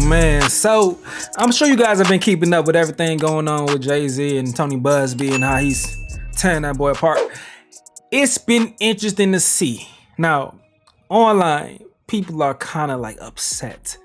man, so I'm sure you guys have been keeping up with everything going on with Jay-Z and Tony Buzbee and how he's tearing that boy apart. It's been interesting to see. Now, online, people are kind of like upset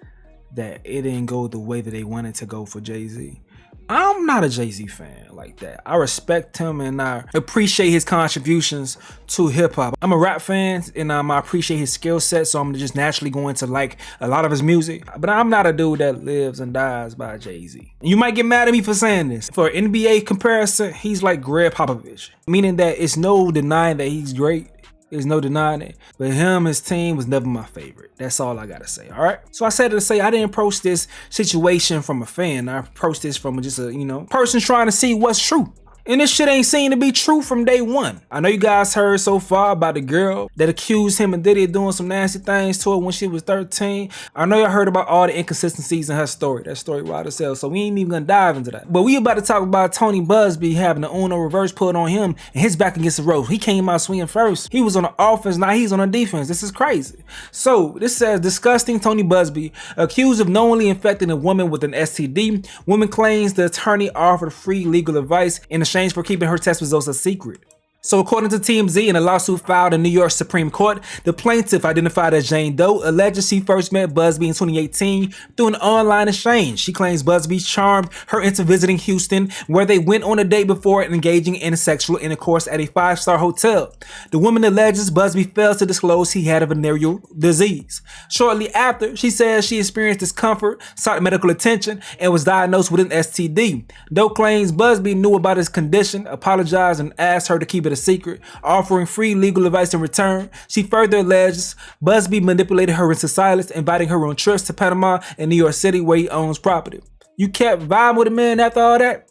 that it didn't go the way that they wanted to go for Jay-Z. I'm not a Jay-Z fan like that. I respect him and I appreciate his contributions to hip-hop. I'm a rap fan and I appreciate his skill set, so I'm just naturally going to like a lot of his music. But I'm not a dude that lives and dies by Jay-Z. You might get mad at me for saying this. For an NBA comparison, he's like Greg Popovich, meaning that it's no denying that he's great. There's no denying it. But him, his team was never my favorite. That's all I gotta say, all right? So I said to say I didn't approach this situation from a fan. I approached this from just a, person trying to see what's true. And this shit ain't seen to be true from day one. I know you guys heard so far about the girl that accused him and Diddy of doing some nasty things to her when she was 13. I know y'all heard about all the inconsistencies in her story. That story wild as hell, so we ain't even gonna dive into that. But we about to talk about Tony Buzbee having the Uno reverse put on him and his back against the ropes. He came out swinging first. He was on the offense, now he's on the defense. This is crazy. So this says, disgusting Tony Buzbee accused of knowingly infecting a woman with an STD. Woman claims the attorney offered free legal advice in exchange for keeping her test results a secret. So according to TMZ, in a lawsuit filed in New York Supreme Court, the plaintiff, identified as Jane Doe, alleges she first met Buzbee in 2018 through an online exchange. She claims Buzbee charmed her into visiting Houston, where they went on a date before engaging in sexual intercourse at a 5-star hotel. The woman alleges Buzbee fails to disclose he had a venereal disease. Shortly after, she says she experienced discomfort, sought medical attention, and was diagnosed with an STD. Doe claims Buzbee knew about his condition, apologized, and asked her to keep it a secret, offering free legal advice in return. She further alleges Buzbee manipulated her into silence, inviting her on trips to Panama and New York City, where he owns property. You kept vibing with a man after all that?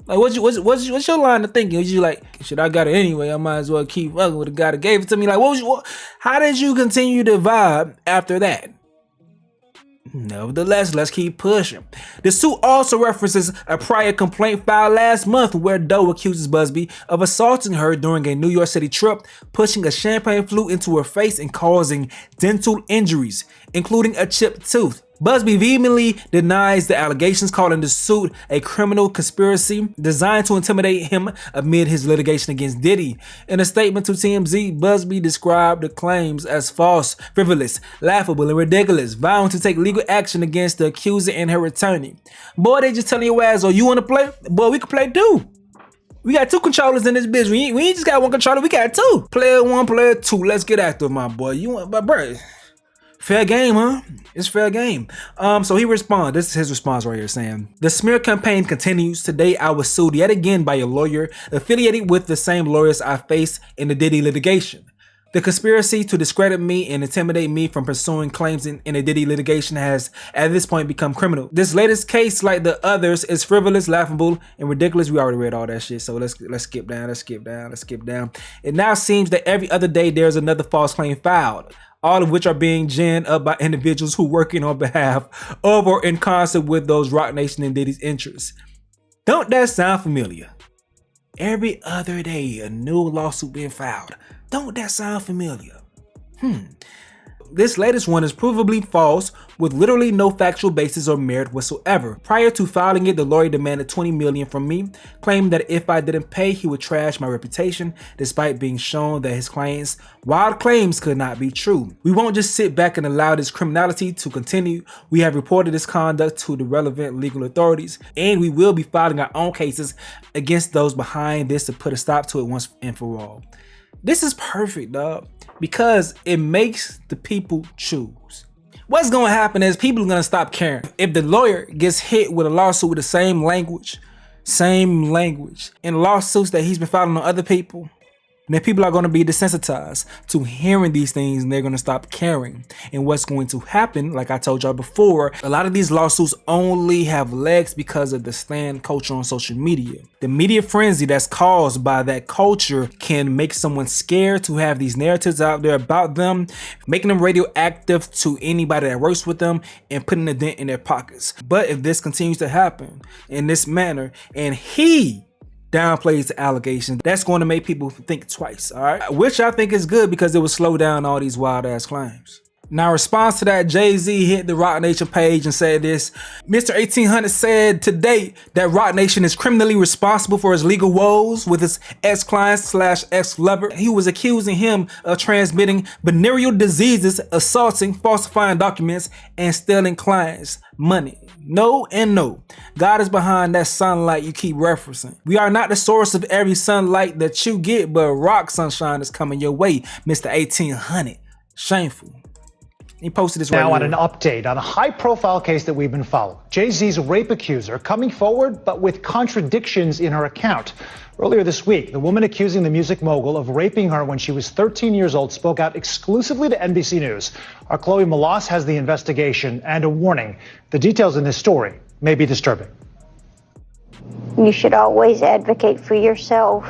Like, what's your line of thinking? Was you like, shit, I got it anyway, I might as well keep fucking with the guy that gave it to me? Like, how did you continue to vibe after that? Nevertheless, let's keep pushing. The suit also references a prior complaint filed last month where Doe accuses Buzbee of assaulting her during a New York City trip, pushing a champagne flute into her face and causing dental injuries, including a chipped tooth. Buzbee vehemently denies the allegations, calling the suit a criminal conspiracy designed to intimidate him amid his litigation against Diddy. In a statement to TMZ, Buzbee described the claims as false, frivolous, laughable, and ridiculous, vowing to take legal action against the accuser and her attorney. Boy, they just telling your ass, oh, you want to play? Boy, we can play too. We got 2 controllers in this bitch. We ain't just got 1 controller, we got 2. Player 1, player 2. Let's get active, my boy. You want, but bro, fair game, huh? It's fair game. So he responds. This is his response right here, saying, the smear campaign continues. Today, I was sued yet again by a lawyer affiliated with the same lawyers I faced in the Diddy litigation. The conspiracy to discredit me and intimidate me from pursuing claims in a Diddy litigation has, at this point, become criminal. This latest case, like the others, is frivolous, laughable, and ridiculous. We already read all that shit, so let's skip down, let's skip down. It now seems that every other day there's another false claim filed, all of which are being ginned up by individuals who working on behalf of or in concert with those Roc Nation and Diddy's interests. Don't that sound familiar? Every other day, a new lawsuit being filed. Don't that sound familiar? This latest one is provably false, with literally no factual basis or merit whatsoever. Prior to filing it, the lawyer demanded $20 million from me, claiming that if I didn't pay, he would trash my reputation, despite being shown that his client's wild claims could not be true. We won't just sit back and allow this criminality to continue. We have reported this conduct to the relevant legal authorities, and we will be filing our own cases against those behind this to put a stop to it once and for all. This is perfect, dog, because it makes the people choose. What's going to happen is people are going to stop caring. If the lawyer gets hit with a lawsuit with the same language in lawsuits that he's been filing on other people, then people are going to be desensitized to hearing these things, and they're going to stop caring. And what's going to happen, like I told y'all before, a lot of these lawsuits only have legs because of the stan culture on social media. The media frenzy that's caused by that culture can make someone scared to have these narratives out there about them, making them radioactive to anybody that works with them and putting a dent in their pockets. But if this continues to happen in this manner, and he downplays the allegations, that's going to make people think twice, all right? Which I think is good, because it will slow down all these wild ass claims. Now, in response to that, Jay-Z hit the Roc Nation page and said this. Mr. 1800 said today that Roc Nation is criminally responsible for his legal woes with his ex-client/ex-lover. He was accusing him of transmitting venereal diseases, assaulting, falsifying documents, and stealing clients' money. No and no. God is behind that sunlight you keep referencing. We are not the source of every sunlight that you get, but rock sunshine is coming your way, Mr. 1800. Shameful. He posted this now right on here. An update on a high-profile case that we've been following. Jay-Z's rape accuser coming forward, but with contradictions in her account. Earlier this week, the woman accusing the music mogul of raping her when she was 13 years old spoke out exclusively to NBC News. Our Chloe Malas has the investigation and a warning. The details in this story may be disturbing. You should always advocate for yourself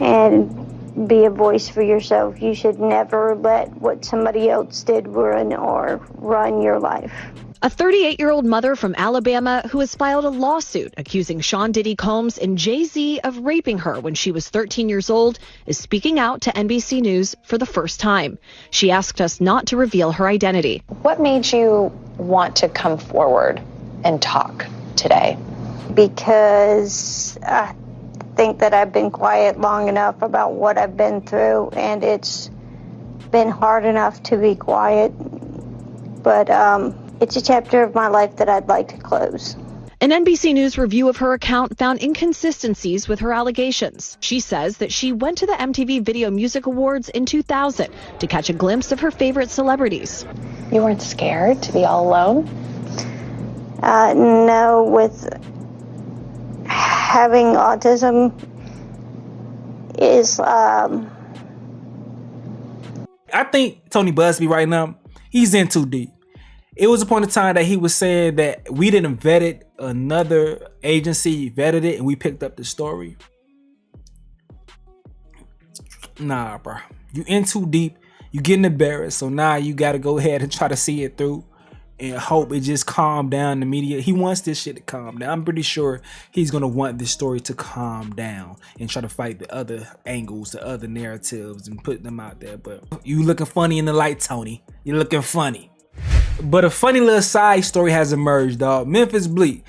and be a voice for yourself. You should never let what somebody else did run your life. A 38-year-old mother from Alabama who has filed a lawsuit accusing Sean Diddy Combs and Jay-Z of raping her when she was 13 years old is speaking out to NBC News for the first time. She asked us not to reveal her identity. What made you want to come forward and talk today? Because I think that I've been quiet long enough about what I've been through, and it's been hard enough to be quiet, but it's a chapter of my life that I'd like to close. An NBC News review of her account found inconsistencies with her allegations. She says that she went to the MTV Video Music Awards in 2000 to catch a glimpse of her favorite celebrities. You weren't scared to be all alone? No, with having autism is I think Tony Buzbee right now, he's in too deep. It was a point in time that he was saying that we didn't vet it, another agency vetted it, and we picked up the story. Nah, bro. You in too deep. You getting embarrassed, so now you got to go ahead and try to see it through and hope it just calm down the media. He wants this shit to calm down. I'm pretty sure he's going to want this story to calm down and try to fight the other angles, the other narratives, and put them out there. But you looking funny in the light, Tony. You're looking funny. But a funny little side story has emerged, dog. Memphis Blee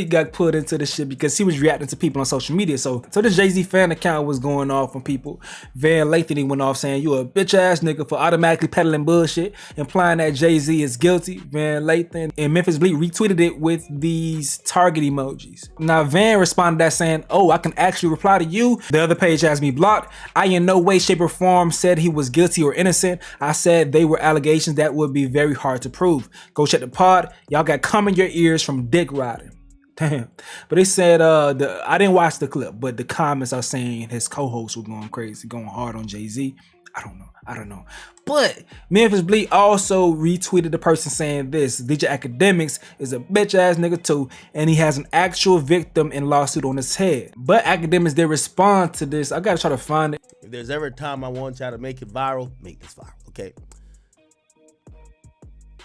got put into the shit because he was reacting to people on social media. So the Jay-Z fan account was going off on people. Van Lathan went off saying, you a bitch ass nigga for automatically peddling bullshit, implying that Jay-Z is guilty. Van Lathan and Memphis Blee retweeted it with these target emojis. Now Van responded that saying, oh, I can actually reply to you. The other page has me blocked. I in no way, shape, or form said he was guilty or innocent. I said they were allegations that would be very hard to prove. Go check the pod. Y'all got cum in your ears from dick riding. Damn. But they said I didn't watch the clip, but the comments are saying his co-hosts were going crazy, going hard on Jay-Z. I don't know. But Memphis Blee also retweeted the person saying this: DJ Academics is a bitch ass nigga too, and he has an actual victim in lawsuit on his head. But Academics did respond to this. I gotta try to find it. If there's ever a time I want y'all to make it viral, make this viral, okay?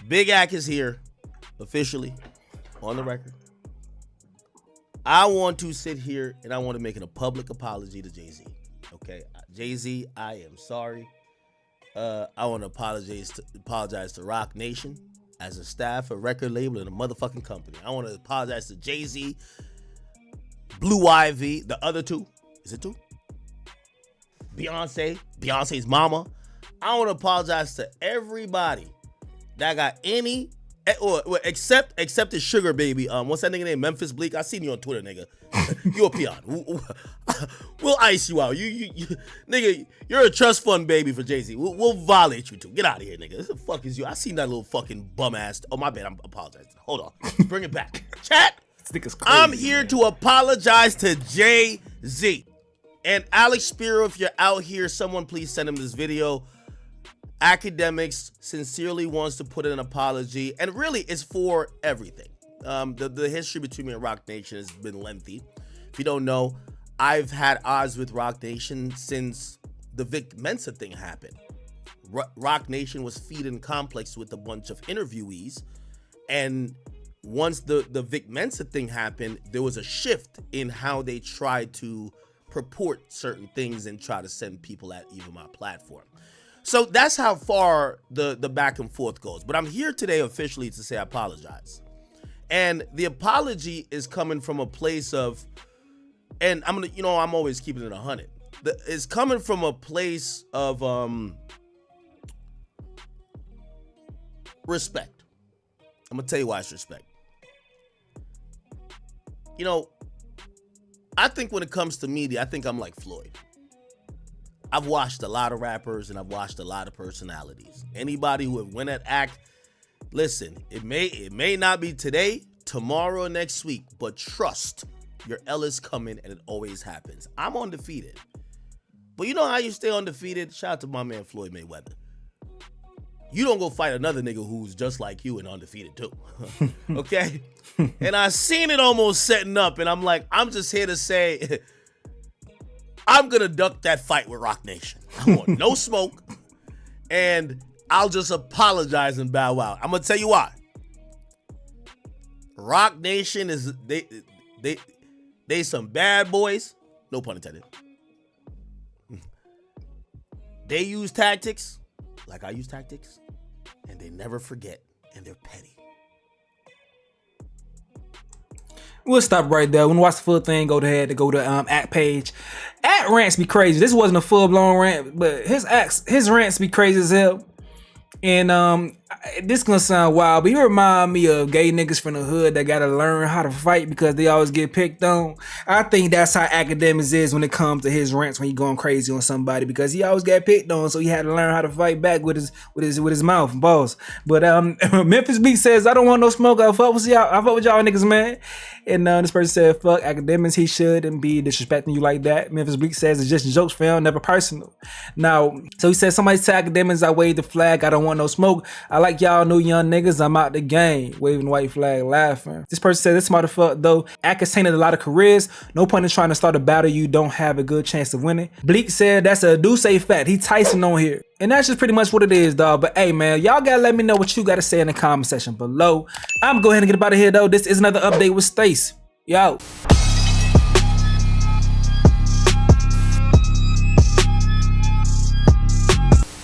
Big Ack is here, officially, on the record. I want to sit here and I want to make a public apology to Jay-Z, okay? Jay-Z, I am sorry. I want to apologize to Roc Nation as a staff, a record label, and a motherfucking company. I want to apologize to Jay-Z, Blue Ivy, the other two. Is it two? Beyonce's mama. I want to apologize to everybody that got any, except the sugar baby. What's that nigga name? Memphis Bleak. I seen you on Twitter, nigga. You a peon. We'll ice you out. You nigga, you're a trust fund baby for Jay-Z. We'll violate you too. Get out of here, nigga. What the fuck is you? I seen that little fucking bum ass. Oh my bad. I'm apologizing. Hold on. Bring it back. Chat. This nigga's crazy, I'm here to apologize to Jay-Z. And Alex Spiro, if you're out here, someone please send him this video. Academics sincerely wants to put in an apology, and really it's for everything. The history between me and Roc Nation has been lengthy. If you don't know, I've had odds with Roc Nation since the Vic Mensa thing happened. Roc Nation was feeding complex with a bunch of interviewees, and once the Vic Mensa thing happened, there was a shift in how they tried to purport certain things and try to send people at even my platform. So that's how far the back and forth goes. But I'm here today officially to say I apologize. And the apology is coming from a place of, and I'm gonna, you know, I'm always keeping it 100. It's coming from a place of respect. I'm gonna tell you why it's respect. You know, I think when it comes to media, I think I'm like Floyd. I've watched a lot of rappers and I've watched a lot of personalities. Anybody who have went at act, listen, it may not be today, tomorrow, or next week, but trust, your L is coming and it always happens. I'm undefeated. But you know how you stay undefeated? Shout out to my man Floyd Mayweather. You don't go fight another nigga who's just like you and undefeated too. Okay? And I seen it almost setting up and I'm like, I'm just here to say, I'm gonna duck that fight with Roc Nation. I want no smoke, and I'll just apologize and bow out. I'm gonna tell you why. Roc Nation is they some bad boys. No pun intended. They use tactics like I use tactics, and they never forget, and they're petty. We'll stop right there. When you watch the full thing, go ahead to go to at page. At rants be crazy. This wasn't a full blown rant, but his rants be crazy as hell. And this gonna sound wild, but he remind me of gay niggas from the hood that gotta learn how to fight because they always get picked on. I think that's how Academics is when it comes to his rants when he going crazy on somebody because he always got picked on, so he had to learn how to fight back with his mouth and balls. But Memphis Blee says, I don't want no smoke. I fuck with y'all niggas, man. And this person said, fuck Academics, he shouldn't be disrespecting you like that. Memphis Blee says it's just jokes, fam, never personal. Now, so he said, somebody tell Academics I wave the flag, I don't want no smoke. I like y'all new young niggas, I'm out the game. Waving the white flag, laughing. This person said, this motherfucker though, Ak has tainted a lot of careers. No point in trying to start a battle you don't have a good chance of winning. Bleak said, that's a do say fact. He Tyson on here. And that's just pretty much what it is, dog. But hey, man, y'all gotta let me know what you gotta say in the comment section below. I'm going to get up out of here, though. This is another update with Stacie. Yo.